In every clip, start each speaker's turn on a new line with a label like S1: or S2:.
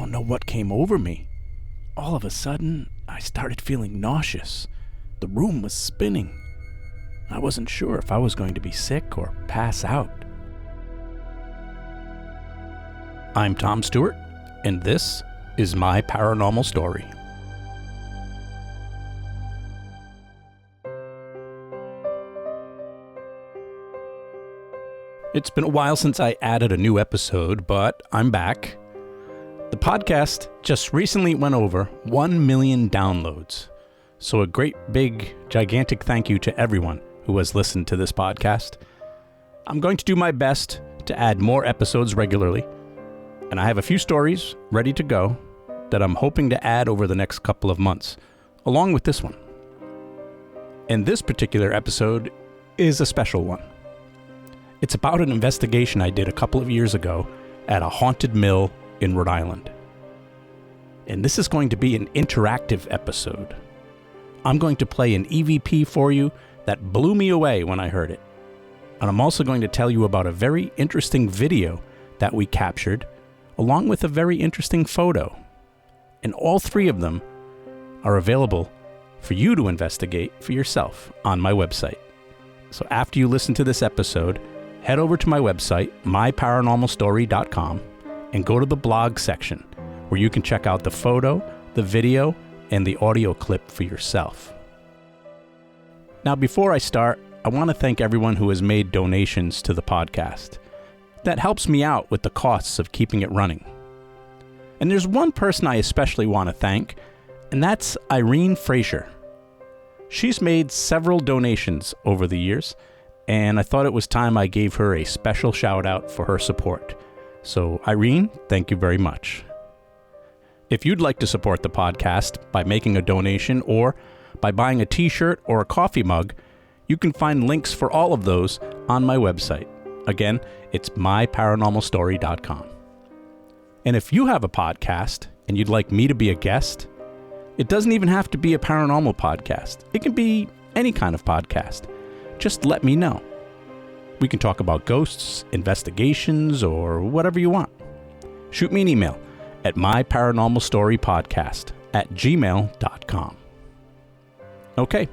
S1: don't know what came over me. All of a sudden, I started feeling nauseous. The room was spinning. I wasn't sure if I was going to be sick or pass out. I'm Tom Stewart, and this is my paranormal story. It's been a while since I added a new episode, but I'm back. The podcast just recently went over 1 million downloads. So a great, big, gigantic thank you to everyone who has listened to this podcast. I'm going to do my best to add more episodes regularly, and I have a few stories ready to go that I'm hoping to add over the next couple of months, along with this one. And this particular episode is a special one. It's about an investigation I did a couple of years ago at a haunted mill in Rhode Island. And this is going to be an interactive episode. I'm going to play an EVP for you that blew me away when I heard it. And I'm also going to tell you about a very interesting video that we captured, along with a very interesting photo. And all three of them are available for you to investigate for yourself on my website. So after you listen to this episode, head over to my website, myparanormalstory.com, and go to the blog section where you can check out the photo, the video, and the audio clip for yourself. Now, before I start, I want to thank everyone who has made donations to the podcast. That helps me out with the costs of keeping it running. And there's one person I especially want to thank, and that's Irene Frazier. She's made several donations over the years, and I thought it was time I gave her a special shout out for her support. So Irene, thank you very much. If you'd like to support the podcast by making a donation or by buying a t-shirt or a coffee mug, you can find links for all of those on my website. Again, it's myparanormalstory.com. And if you have a podcast and you'd like me to be a guest, it doesn't even have to be a paranormal podcast. It can be any kind of podcast. Just let me know. We can talk about ghosts, investigations, or whatever you want. Shoot me an email at myparanormalstorypodcast@gmail.com. Okay,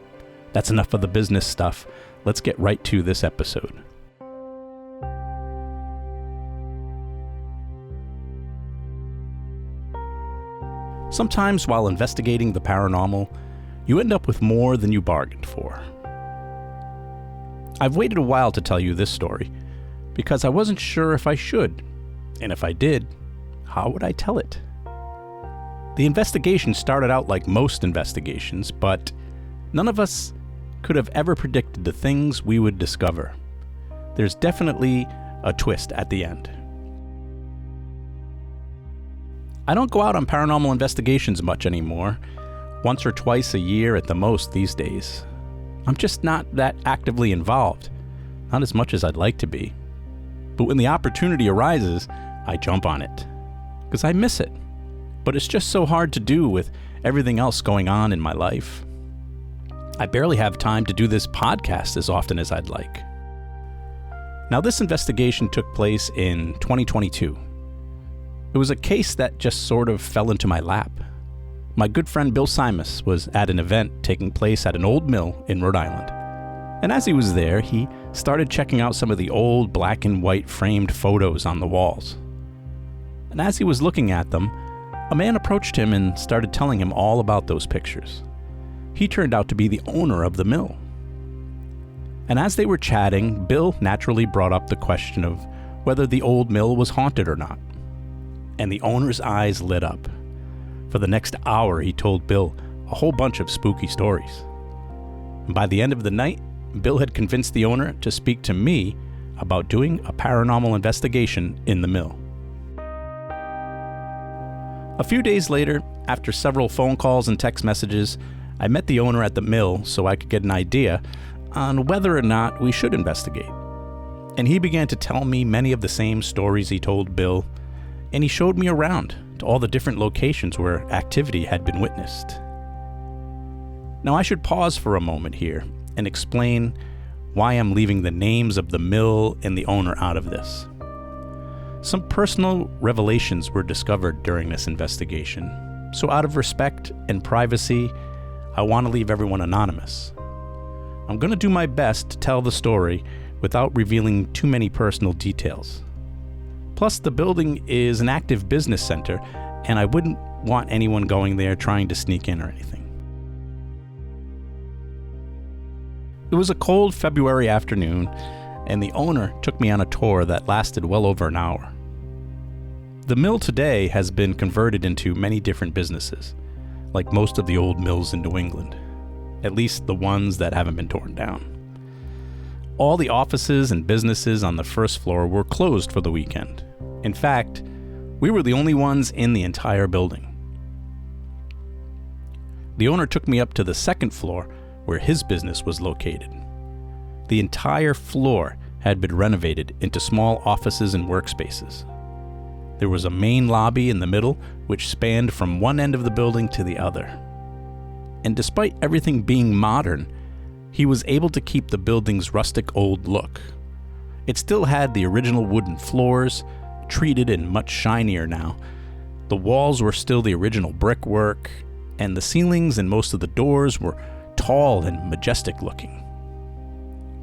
S1: that's enough of the business stuff. Let's get right to this episode. Sometimes while investigating the paranormal, you end up with more than you bargained for. I've waited a while to tell you this story because I wasn't sure if I should, and if I did, how would I tell it? The investigation started out like most investigations, but none of us could have ever predicted the things we would discover. There's definitely a twist at the end. I don't go out on paranormal investigations much anymore, once or twice a year at the most these days. I'm just not that actively involved, not as much as I'd like to be. But when the opportunity arises, I jump on it, because I miss it. But it's just so hard to do with everything else going on in my life. I barely have time to do this podcast as often as I'd like. Now, this investigation took place in 2022. It was a case that just sort of fell into my lap. My good friend Bill Simus was at an event taking place at an old mill in Rhode Island. And as he was there, he started checking out some of the old black and white framed photos on the walls. And as he was looking at them, a man approached him and started telling him all about those pictures. He turned out to be the owner of the mill. And as they were chatting, Bill naturally brought up the question of whether the old mill was haunted or not. And the owner's eyes lit up. For the next hour, he told Bill a whole bunch of spooky stories. And by the end of the night, Bill had convinced the owner to speak to me about doing a paranormal investigation in the mill. A few days later, after several phone calls and text messages, I met the owner at the mill so I could get an idea on whether or not we should investigate. And he began to tell me many of the same stories he told Bill, and he showed me around to all the different locations where activity had been witnessed. Now, I should pause for a moment here and explain why I'm leaving the names of the mill and the owner out of this. Some personal revelations were discovered during this investigation, so out of respect and privacy, I want to leave everyone anonymous. I'm going to do my best to tell the story without revealing too many personal details. Plus, the building is an active business center, and I wouldn't want anyone going there trying to sneak in or anything. It was a cold February afternoon, and the owner took me on a tour that lasted well over an hour. The mill today has been converted into many different businesses, like most of the old mills in New England, at least the ones that haven't been torn down. All the offices and businesses on the first floor were closed for the weekend. In fact, we were the only ones in the entire building. The owner took me up to the second floor where his business was located. The entire floor had been renovated into small offices and workspaces. There was a main lobby in the middle which spanned from one end of the building to the other. And despite everything being modern, he was able to keep the building's rustic old look. It still had the original wooden floors, treated and much shinier now. The walls were still the original brickwork, and the ceilings and most of the doors were tall and majestic looking.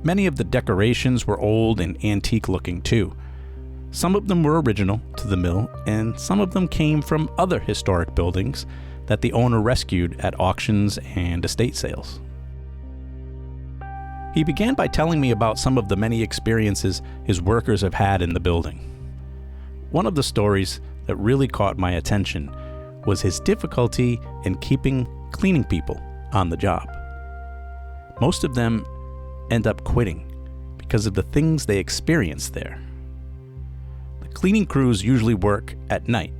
S1: Many of the decorations were old and antique looking too. Some of them were original to the mill, and some of them came from other historic buildings that the owner rescued at auctions and estate sales. He began by telling me about some of the many experiences his workers have had in the building. One of the stories that really caught my attention was his difficulty in keeping cleaning people on the job. Most of them end up quitting because of the things they experience there. The cleaning crews usually work at night,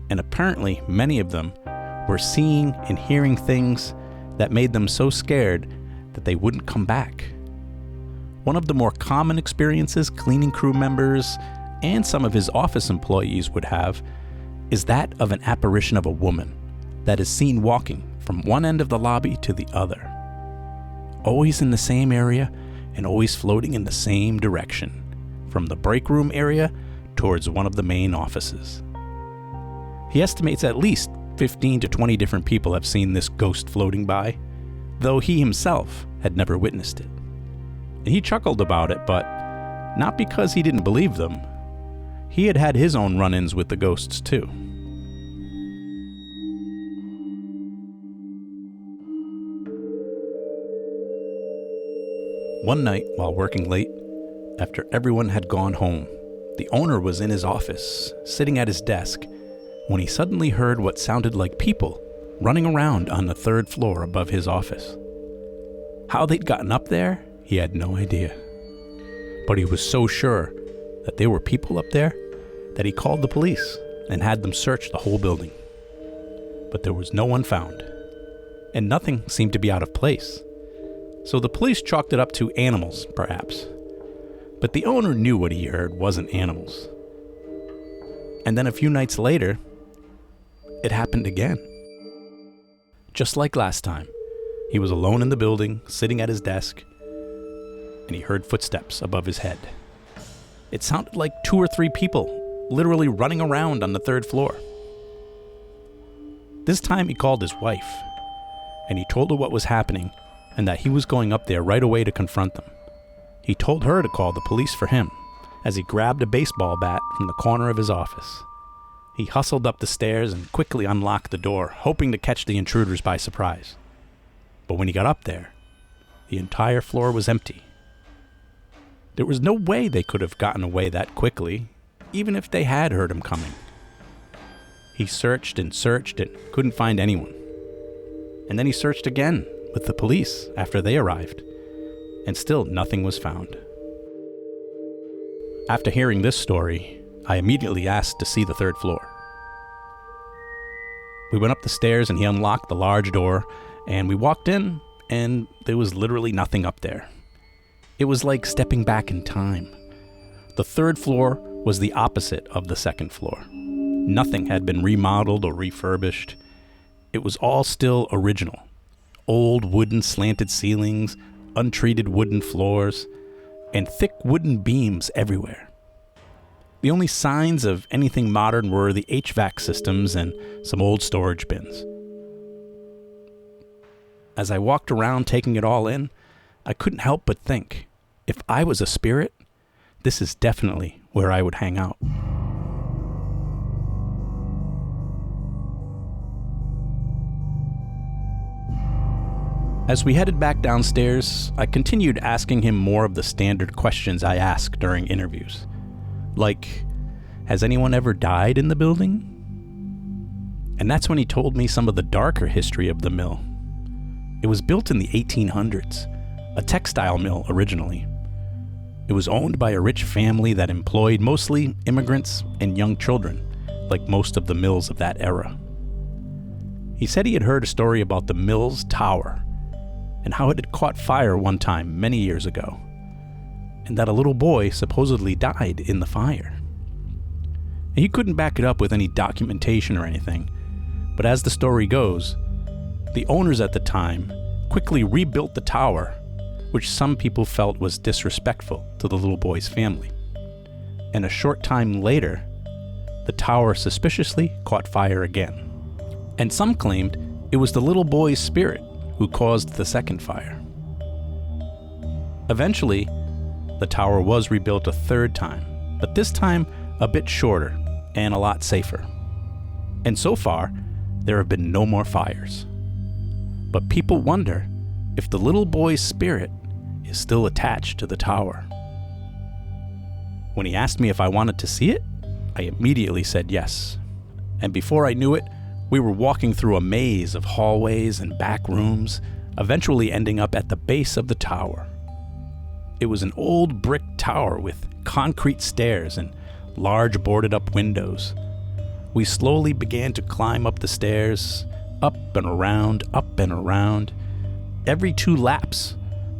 S1: and apparently many of them were seeing and hearing things that made them so scared that they wouldn't come back. One of the more common experiences cleaning crew members and some of his office employees would have is that of an apparition of a woman that is seen walking from one end of the lobby to the other, always in the same area and always floating in the same direction, from the break room area towards one of the main offices. He estimates at least 15 to 20 different people have seen this ghost floating by, though he himself had never witnessed it. And he chuckled about it, but not because he didn't believe them. He had had his own run-ins with the ghosts too. One night, while working late, after everyone had gone home, the owner was in his office, sitting at his desk, when he suddenly heard what sounded like people running around on the third floor above his office. How they'd gotten up there, he had no idea. But he was so sure that there were people up there that he called the police and had them search the whole building. But there was no one found, and nothing seemed to be out of place. So the police chalked it up to animals, perhaps. But the owner knew what he heard wasn't animals. And then a few nights later, it happened again. Just like last time, he was alone in the building, sitting at his desk, and he heard footsteps above his head. It sounded like 2 or 3 people literally running around on the third floor. This time he called his wife, and he told her what was happening and that he was going up there right away to confront them. He told her to call the police for him as he grabbed a baseball bat from the corner of his office. He hustled up the stairs and quickly unlocked the door, hoping to catch the intruders by surprise. But when he got up there, the entire floor was empty. There was no way they could have gotten away that quickly, even if they had heard him coming. He searched and couldn't find anyone. And then he searched again with the police after they arrived, and still nothing was found. After hearing this story, I immediately asked to see the third floor. We went up the stairs and he unlocked the large door, and we walked in, and there was literally nothing up there. It was like stepping back in time. The third floor was the opposite of the second floor. Nothing had been remodeled or refurbished. It was all still original. Old wooden slanted ceilings, untreated wooden floors, and thick wooden beams everywhere. The only signs of anything modern were the HVAC systems and some old storage bins. As I walked around taking it all in, I couldn't help but think, if I was a spirit, this is definitely where I would hang out. As we headed back downstairs, I continued asking him more of the standard questions I ask during interviews. Like, has anyone ever died in the building? And that's when he told me some of the darker history of the mill. It was built in the 1800s, a textile mill originally. It was owned by a rich family that employed mostly immigrants and young children, like most of the mills of that era. He said he had heard a story about the mill's tower, and how it had caught fire one time many years ago, and that a little boy supposedly died in the fire. And he couldn't back it up with any documentation or anything, but as the story goes, the owners at the time quickly rebuilt the tower, which some people felt was disrespectful to the little boy's family. And a short time later, the tower suspiciously caught fire again. And some claimed it was the little boy's spirit who caused the second fire. Eventually, the tower was rebuilt a third time, but this time a bit shorter and a lot safer. And so far, there have been no more fires. But people wonder if the little boy's spirit is still attached to the tower. When he asked me if I wanted to see it, I immediately said yes. And before I knew it, we were walking through a maze of hallways and back rooms, eventually ending up at the base of the tower. It was an old brick tower with concrete stairs and large boarded-up windows. We slowly began to climb up the stairs, up and around, up and around. Every 2 laps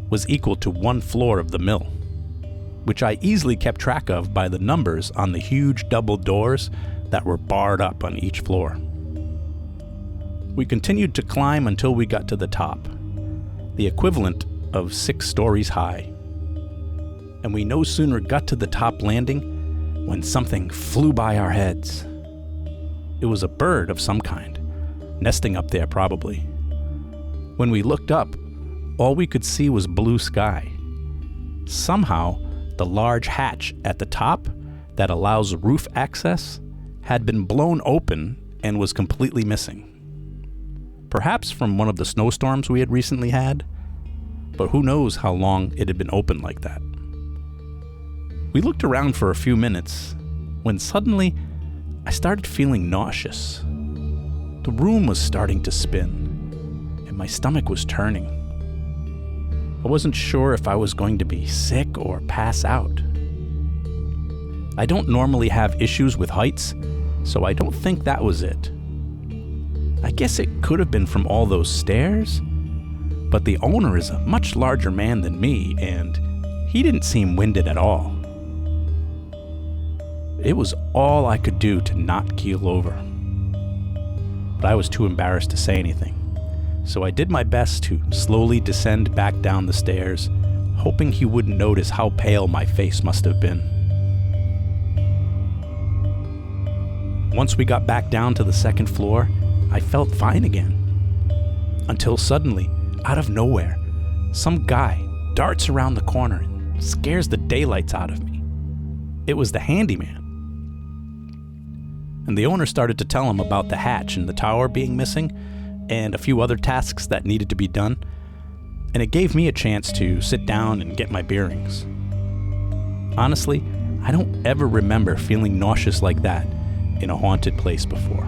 S1: was equal to 1 floor of the mill, which I easily kept track of by the numbers on the huge double doors that were barred up on each floor. We continued to climb until we got to the top, the equivalent of 6 stories high. And we no sooner got to the top landing when something flew by our heads. It was a bird of some kind, nesting up there probably. When we looked up, all we could see was blue sky. Somehow, the large hatch at the top that allows roof access had been blown open and was completely missing. Perhaps from one of the snowstorms we had recently had, but who knows how long it had been open like that. We looked around for a few minutes when suddenly I started feeling nauseous. The room was starting to spin, and my stomach was turning. I wasn't sure if I was going to be sick or pass out. I don't normally have issues with heights, so I don't think that was it. I guess it could have been from all those stairs, but the owner is a much larger man than me, and he didn't seem winded at all. It was all I could do to not keel over, but I was too embarrassed to say anything, so I did my best to slowly descend back down the stairs, hoping he wouldn't notice how pale my face must have been. Once we got back down to the second floor, I felt fine again. Until suddenly, out of nowhere, some guy darts around the corner and scares the daylights out of me. It was the handyman. And the owner started to tell him about the hatch in the tower being missing and a few other tasks that needed to be done, and it gave me a chance to sit down and get my bearings. Honestly, I don't ever remember feeling nauseous like that in a haunted place before.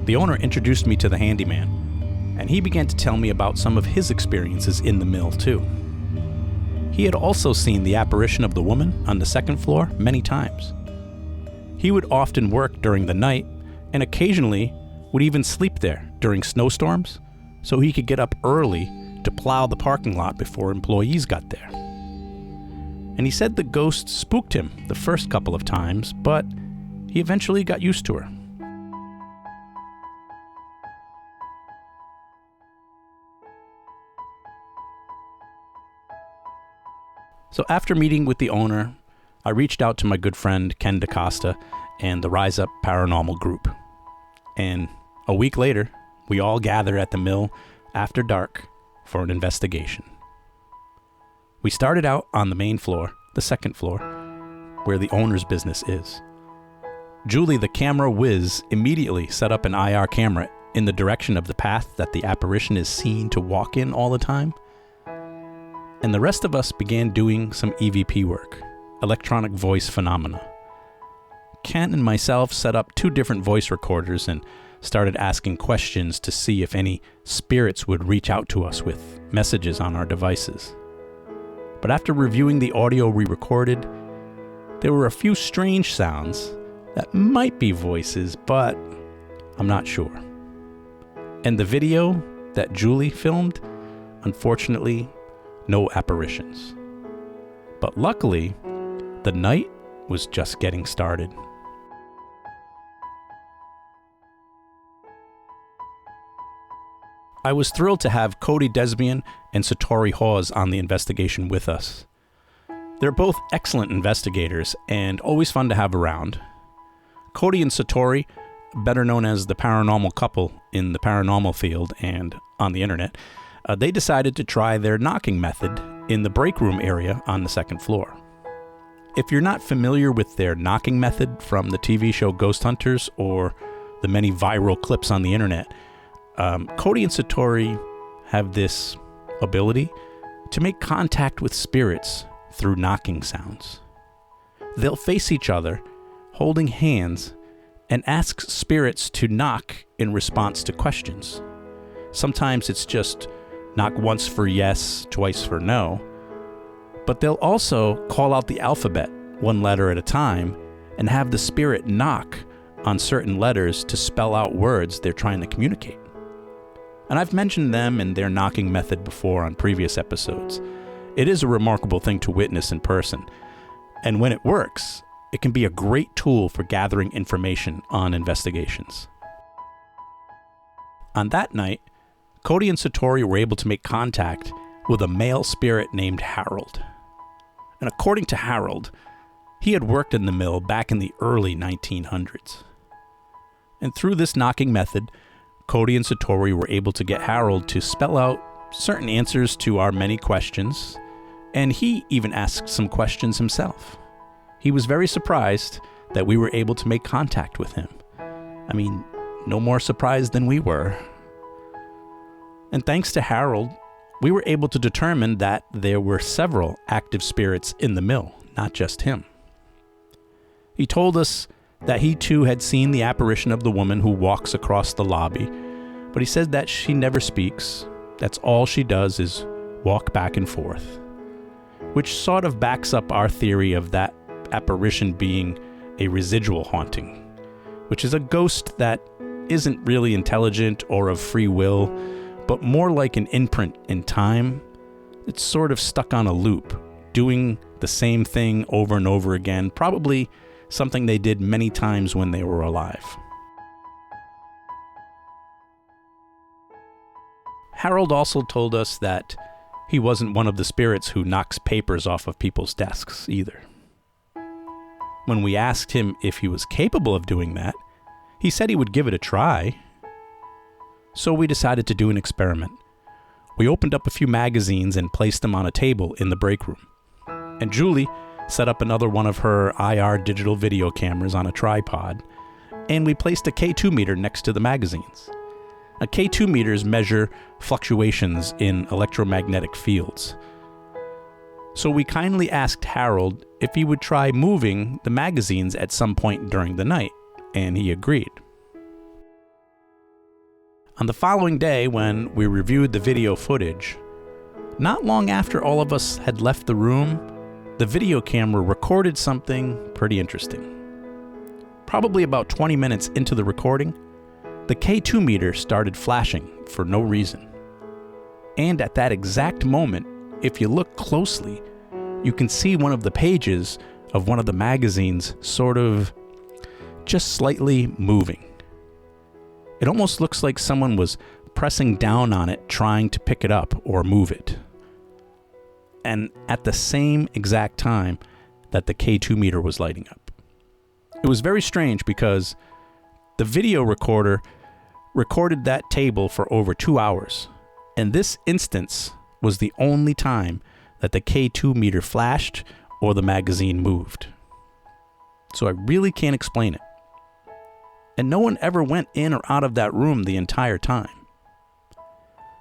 S1: The owner introduced me to the handyman, and he began to tell me about some of his experiences in the mill too. He had also seen the apparition of the woman on the second floor many times. He would often work during the night, and occasionally would even sleep there during snowstorms, so he could get up early to plow the parking lot before employees got there. And he said the ghost spooked him the first couple of times, but he eventually got used to her. So after meeting with the owner, I reached out to my good friend Ken DaCosta and the Rise Up Paranormal group. And a week later, we all gathered at the mill after dark for an investigation. We started out on the main floor, the second floor, where the owner's business is. Julie, the camera whiz, immediately set up an IR camera in the direction of the path that the apparition is seen to walk in all the time. And the rest of us began doing some EVP work, electronic voice phenomena. Ken and myself set up 2 different voice recorders and started asking questions to see if any spirits would reach out to us with messages on our devices. But after reviewing the audio we recorded, there were a few strange sounds that might be voices, but I'm not sure. And the video that Julie filmed, unfortunately, no apparitions. But luckily, the night was just getting started. I was thrilled to have Cody Desbian and Satori Hawes on the investigation with us. They're both excellent investigators and always fun to have around. Cody and Satori, better known as the paranormal couple in the paranormal field and on the internet, they decided to try their knocking method in the break room area on the second floor. If you're not familiar with their knocking method from the TV show Ghost Hunters or the many viral clips on the internet, Cody and Satori have this ability to make contact with spirits through knocking sounds. They'll face each other, holding hands, and ask spirits to knock in response to questions. Sometimes it's just knock once for yes, twice for no, but they'll also call out the alphabet 1 letter at a time and have the spirit knock on certain letters to spell out words they're trying to communicate. And I've mentioned them and their knocking method before on previous episodes. It is a remarkable thing to witness in person, and when it works, it can be a great tool for gathering information on investigations. On that night, Cody and Satori were able to make contact with a male spirit named Harold. And according to Harold, he had worked in the mill back in the early 1900s. And through this knocking method, Cody and Satori were able to get Harold to spell out certain answers to our many questions, and he even asked some questions himself. He was very surprised that we were able to make contact with him. I mean, no more surprised than we were. And thanks to Harold, we were able to determine that there were several active spirits in the mill, not just him. He told us that he too had seen the apparition of the woman who walks across the lobby, but he said that she never speaks. That's all she does is walk back and forth, which sort of backs up our theory of that apparition being a residual haunting, which is a ghost that isn't really intelligent or of free will, but more like an imprint in time. It's sort of stuck on a loop, doing the same thing over and over again, probably something they did many times when they were alive. Harold also told us that he wasn't one of the spirits who knocks papers off of people's desks either. When we asked him if he was capable of doing that, he said he would give it a try. So we decided to do an experiment. We opened up a few magazines and placed them on a table in the break room. And Julie set up another one of her IR digital video cameras on a tripod, and we placed a K2 meter next to the magazines. A K2 meters measure fluctuations in electromagnetic fields. So we kindly asked Harold if he would try moving the magazines at some point during the night, and he agreed. On the following day, when we reviewed the video footage, not long after all of us had left the room, the video camera recorded something pretty interesting. Probably about 20 minutes into the recording, the K2 meter started flashing for no reason. And at that exact moment, if you look closely, you can see one of the pages of one of the magazines sort of just slightly moving. It almost looks like someone was pressing down on it, trying to pick it up or move it. And at the same exact time, that the K2 meter was lighting up. It was very strange because the video recorder recorded that table for over 2 hours, and this instance was the only time that the K2 meter flashed or the magazine moved. So I really can't explain it. And no one ever went in or out of that room the entire time.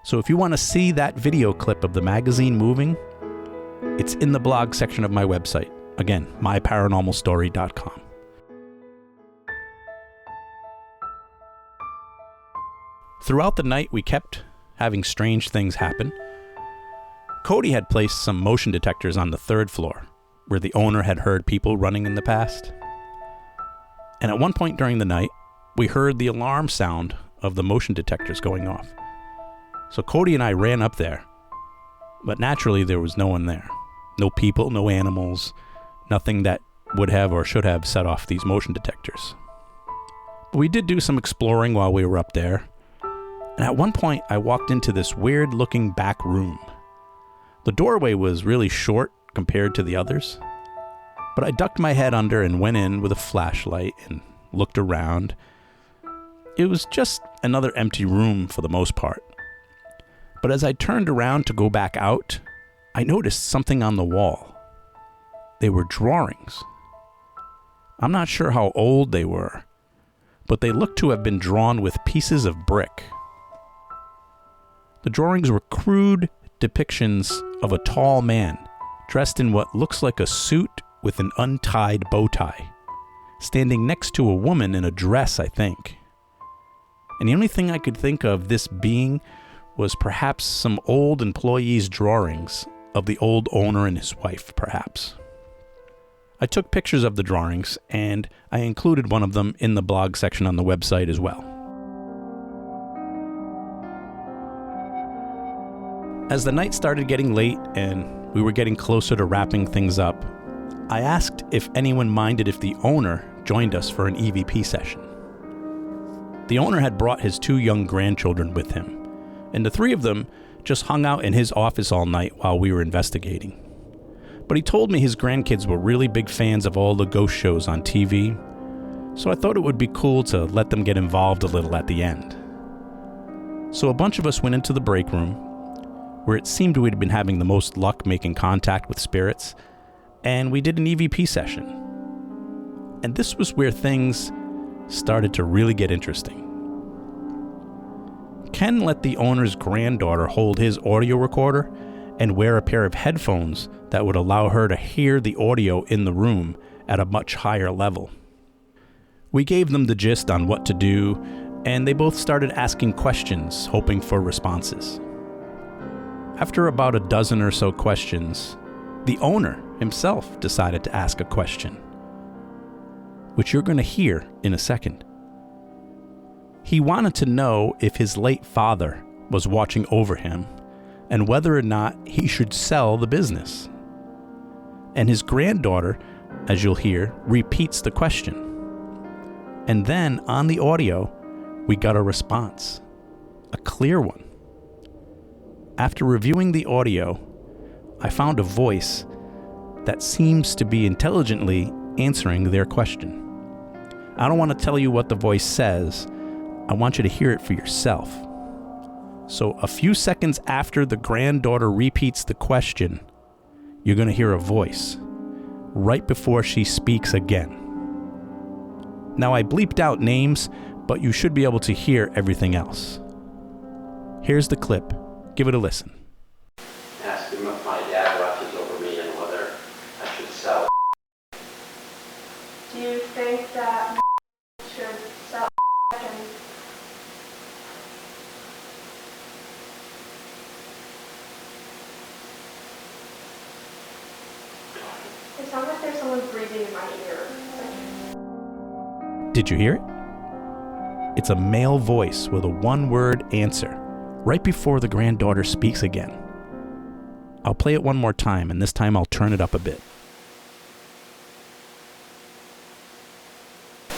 S1: So if you want to see that video clip of the magazine moving, it's in the blog section of my website. Again, myparanormalstory.com. Throughout the night, we kept having strange things happen. Cody had placed some motion detectors on the 3rd floor, where the owner had heard people running in the past. And at one point during the night, we heard the alarm sound of the motion detectors going off. So Cody and I ran up there, but naturally there was no one there. No people, no animals, nothing that would have or should have set off these motion detectors. But we did do some exploring while we were up there, and at one point I walked into this weird looking back room. The doorway was really short compared to the others, but I ducked my head under and went in with a flashlight and looked around. It was just another empty room for the most part. But as I turned around to go back out, I noticed something on the wall. They were drawings. I'm not sure how old they were, but they looked to have been drawn with pieces of brick. The drawings were crude depictions of a tall man dressed in what looks like a suit with an untied bow tie, standing next to a woman in a dress, I think. And the only thing I could think of this being was perhaps some old employees' drawings of the old owner and his wife, perhaps. I took pictures of the drawings, and I included one of them in the blog section on the website as well. As the night started getting late and we were getting closer to wrapping things up, I asked if anyone minded if the owner joined us for an EVP session. The owner had brought his 2 young grandchildren with him, and the 3 of them just hung out in his office all night while we were investigating. But he told me his grandkids were really big fans of all the ghost shows on TV, so I thought it would be cool to let them get involved a little at the end. So a bunch of us went into the break room, where it seemed we'd been having the most luck making contact with spirits, and we did an EVP session. And this was where things started to really get interesting. Ken let the owner's granddaughter hold his audio recorder and wear a pair of headphones that would allow her to hear the audio in the room at a much higher level. We gave them the gist on what to do, and they both started asking questions, hoping for responses. After about a dozen or so questions, the owner himself decided to ask a question, which you're going to hear in a second. He wanted to know if his late father was watching over him and whether or not he should sell the business. And his granddaughter, as you'll hear, repeats the question. And then on the audio, we got a response, a clear one. After reviewing the audio, I found a voice that seems to be intelligently answering their question. I don't want to tell you what the voice says. I want you to hear it for yourself. So a few seconds after the granddaughter repeats the question, you're going to hear a voice right before she speaks again. Now I bleeped out names, but you should be able to hear everything else. Here's the clip. Give it a listen.
S2: Ask him if my dad watches over me and whether I should sell.
S3: Do you think that should sell and it sounds like there's someone breathing in my ear.
S1: Did you hear it? It's a male voice with a one-word answer right before the granddaughter speaks again. I'll play it one more time, and this time I'll turn it up a bit.
S3: It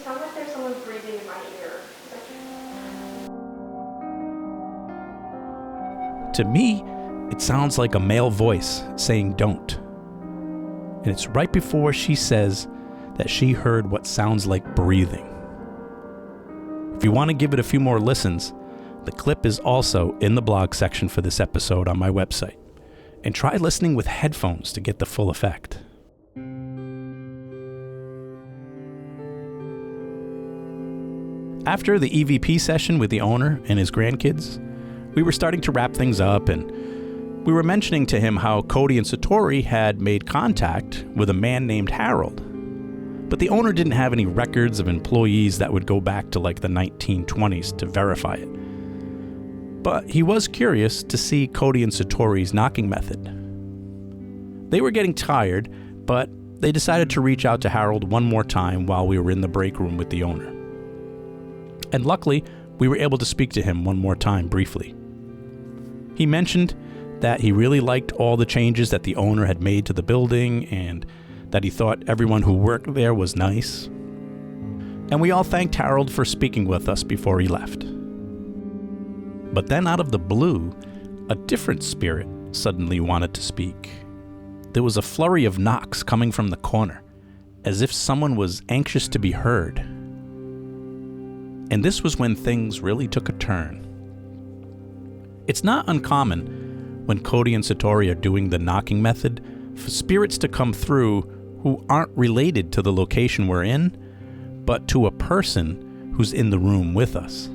S3: sounds like there's someone breathing in my ear.
S1: To me, it sounds like a male voice saying don't. and it's right before she says that she heard what sounds like breathing. If you want to give it a few more listens, the clip is also in the blog section for this episode on my website. And try listening with headphones to get the full effect. After the EVP session with the owner and his grandkids, we were starting to wrap things up, and we were mentioning to him how Cody and Satori had made contact with a man named Harold. But the owner didn't have any records of employees that would go back to like the 1920s to verify it. But he was curious to see Cody and Satori's knocking method. They were getting tired, but they decided to reach out to Harold one more time while we were in the break room with the owner. And luckily, we were able to speak to him one more time briefly. He mentioned that he really liked all the changes that the owner had made to the building and that he thought everyone who worked there was nice. And we all thanked Harold for speaking with us before he left. But then out of the blue, a different spirit suddenly wanted to speak. There was a flurry of knocks coming from the corner, as if someone was anxious to be heard. And this was when things really took a turn. It's not uncommon when Cody and Satori are doing the knocking method for spirits to come through who aren't related to the location we're in, but to a person who's in the room with us.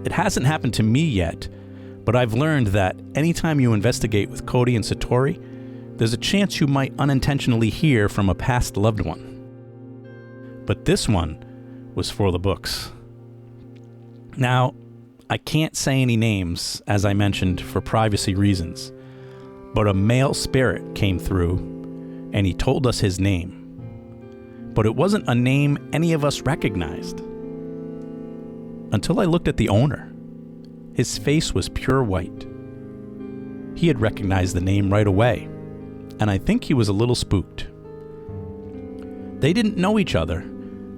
S1: It hasn't happened to me yet, but I've learned that anytime you investigate with Cody and Satori, there's a chance you might unintentionally hear from a past loved one. But this one was for the books. Now, I can't say any names, as I mentioned, for privacy reasons, but a male spirit came through, and he told us his name. But it wasn't a name any of us recognized. Until I looked at the owner. His face was pure white. He had recognized the name right away, and I think he was a little spooked. They didn't know each other,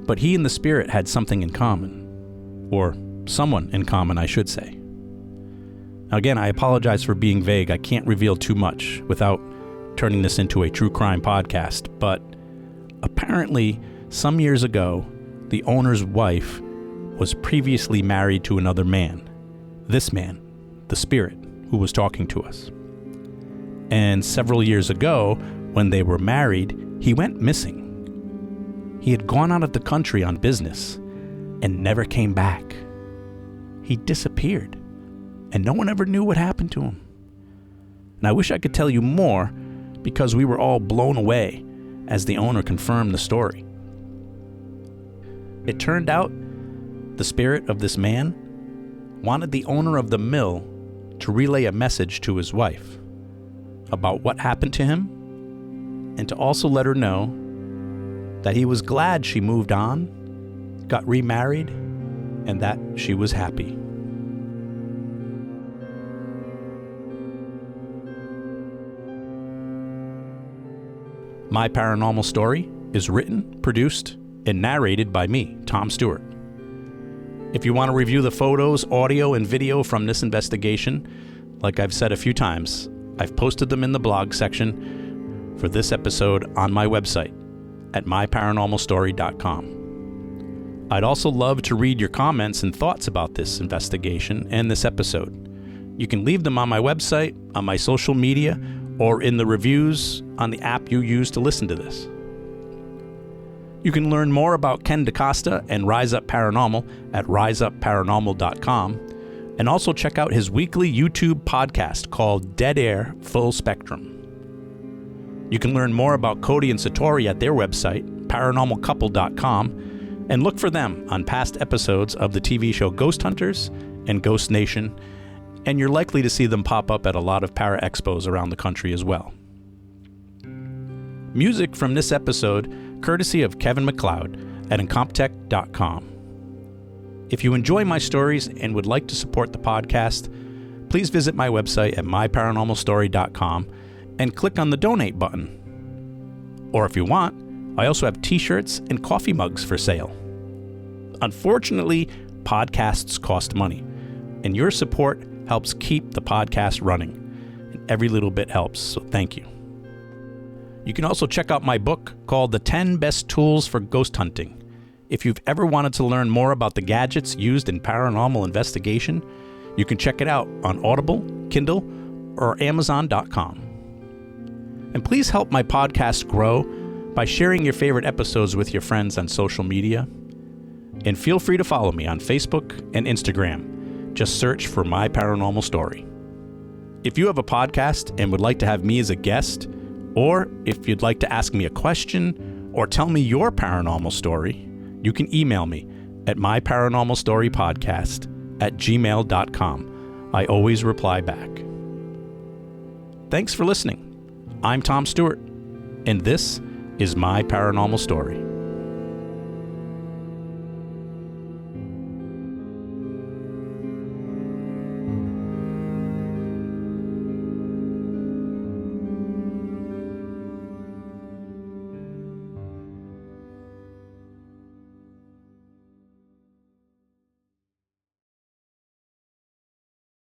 S1: but he and the spirit had something in common. Or someone in common, I should say. Now again, I apologize for being vague. I can't reveal too much without turning this into a true crime podcast, but apparently, some years ago, the owner's wife was previously married to another man. This man, the spirit, who was talking to us. And several years ago, when they were married, he went missing. He had gone out of the country on business and never came back. He disappeared, and no one ever knew what happened to him. And I wish I could tell you more, because we were all blown away as the owner confirmed the story. It turned out the spirit of this man wanted the owner of the mill to relay a message to his wife about what happened to him, and to also let her know that he was glad she moved on, got remarried, and that she was happy. My Paranormal Story is written, produced, and narrated by me, Tom Stewart. If you want to review the photos, audio, and video from this investigation, like I've said a few times, I've posted them in the blog section for this episode on my website at myparanormalstory.com. I'd also love to read your comments and thoughts about this investigation and this episode. You can leave them on my website, on my social media, or in the reviews on the app you use to listen to this. You can learn more about Ken DaCosta and Rise Up Paranormal at riseupparanormal.com, and also check out his weekly YouTube podcast called Dead Air Full Spectrum. You can learn more about Cody and Satori at their website, paranormalcouple.com, and look for them on past episodes of the TV show Ghost Hunters and Ghost Nation, and you're likely to see them pop up at a lot of para expos around the country as well. Music from this episode courtesy of Kevin MacLeod at Incomptech.com. If you enjoy my stories and would like to support the podcast, please visit my website at myparanormalstory.com and click on the donate button. Or if you want, I also have t-shirts and coffee mugs for sale. Unfortunately, podcasts cost money, and your support helps keep the podcast running. And every little bit helps, so thank you. You can also check out my book called The 10 Best Tools for Ghost Hunting. If you've ever wanted to learn more about the gadgets used in paranormal investigation, you can check it out on Audible, Kindle, or Amazon.com. And please help my podcast grow by sharing your favorite episodes with your friends on social media. And feel free to follow me on Facebook and Instagram. Just search for My Paranormal Story. If you have a podcast and would like to have me as a guest, or if you'd like to ask me a question or tell me your paranormal story, you can email me at myparanormalstorypodcast@gmail.com. I always reply back. Thanks for listening. I'm Tom Stewart, and this is My Paranormal Story.